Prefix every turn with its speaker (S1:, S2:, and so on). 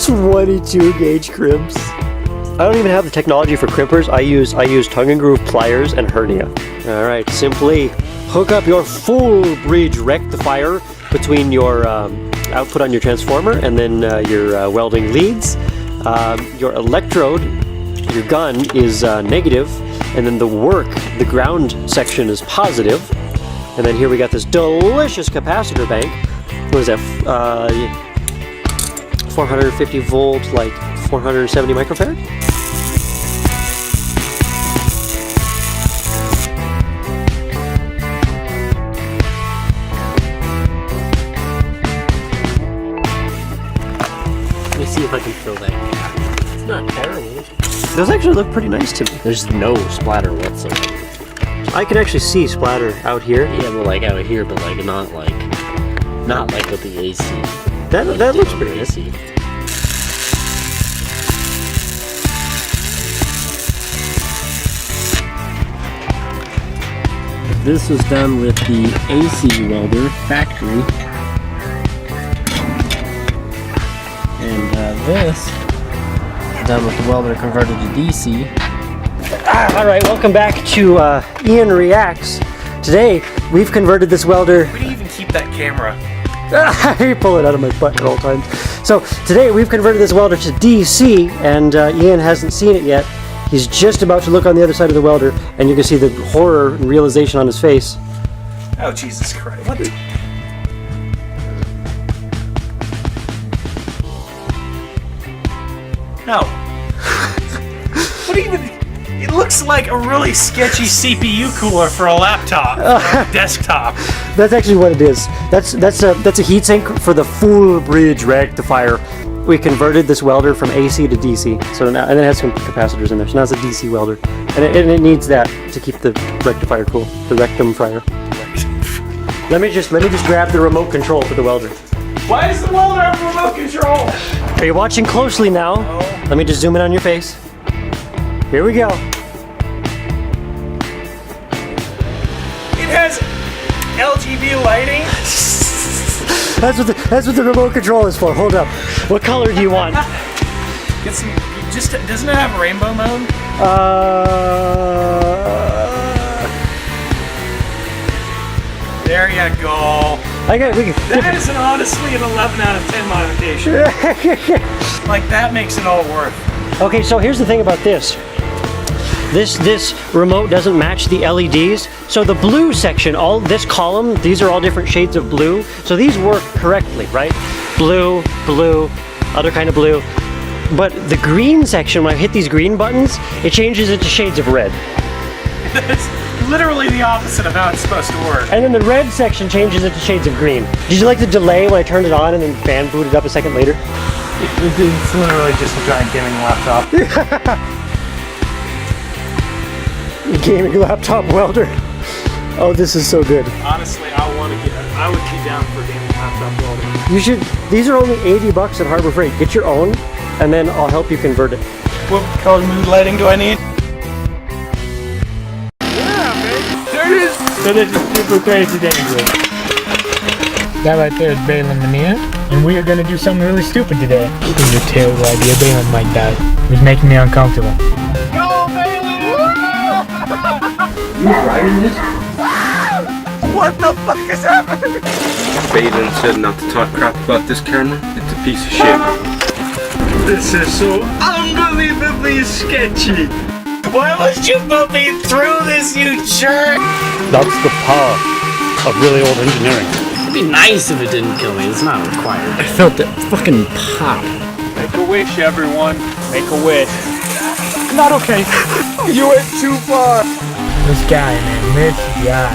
S1: 22 gauge crimps. I don't even have the technology for crimpers. I use tongue and groove pliers and hernia. All right, simply hook up your full bridge rectifier between your output on your transformer and then your welding leads. Your electrode, your gun is negative, and then the ground section is positive. And then here we got this delicious capacitor bank. What is that? 450 volt, like 470 microfarad? Let me see if I can fill that gap. It's not terrible. Those actually look pretty nice to me.
S2: There's no splatter whatsoever.
S1: I can actually see splatter out here.
S2: Yeah, but like out here, but like not like with the AC.
S1: That looks pretty nice.
S2: AC. This was done with the AC welder factory, and this is done with the welder converted to DC.
S1: All right, welcome back to Ian Reacts. Today we've converted this welder.
S3: We didn't even keep that camera.
S1: I pull it out of my butt at all times. So today we've converted this welder to DC, and Ian hasn't seen it yet. He's just about to look on the other side of the welder, and you can see the horror and realization on his face.
S3: Oh, Jesus Christ. What the? No. What even? It looks like a really sketchy CPU cooler for a laptop, desktop.
S1: That's actually what it is. That's a heatsink for the full bridge rectifier. We converted this welder from AC to DC, so now, and it has some capacitors in there. So now it's a DC welder, and it needs that to keep the rectifier cool, the rectum fryer. Let me just grab the remote control for the welder.
S3: Why does the welder have remote control?
S1: Are you watching closely now?
S3: No.
S1: Let me just zoom in on your face. Here we go.
S3: It has LGB lighting.
S1: That's what the remote control is for. Hold up. What color do you want?
S3: Doesn't it have rainbow mode? There you go. That is honestly an 11 out of 10 modification. Like, that makes it all worth.
S1: Okay, so here's the thing about this. This remote doesn't match the LEDs. So the blue section, all this column, these are all different shades of blue. So these work correctly, right? Blue, blue, other kind of blue. But the green section, when I hit these green buttons, it changes it to shades of red.
S3: It's literally the opposite of how it's supposed to work.
S1: And then the red section changes it to shades of green. Did you like the delay when I turned it on and then fan booted up a second later?
S3: It's literally just a giant gaming laptop.
S1: Gaming laptop welder. Oh, this is so good.
S3: Honestly, I would be down for gaming laptop welding.
S1: You should. These are only $80 at Harbor Freight. Get your own, and then I'll help you convert it.
S3: What color mood lighting do I need? Yeah, baby. There it is.
S4: So this is super crazy dangerous. That right there is Balin Mania, and we are going to do something really stupid today. This is a terrible idea. Balin might die. It's making me uncomfortable.
S3: Go, Bailey!
S4: You riding this?
S3: What the fuck is happening?
S5: Balin said not to talk crap about this camera. It's a piece of shit.
S3: This is so unbelievably sketchy. Why would you put me through this, you jerk?
S6: That's the power of really old engineering.
S2: It'd be nice if it didn't kill me. It's not required.
S4: I felt that fucking pop.
S3: Make a wish, everyone. Make a wish. Not okay. You went too far.
S4: This guy, man. This guy.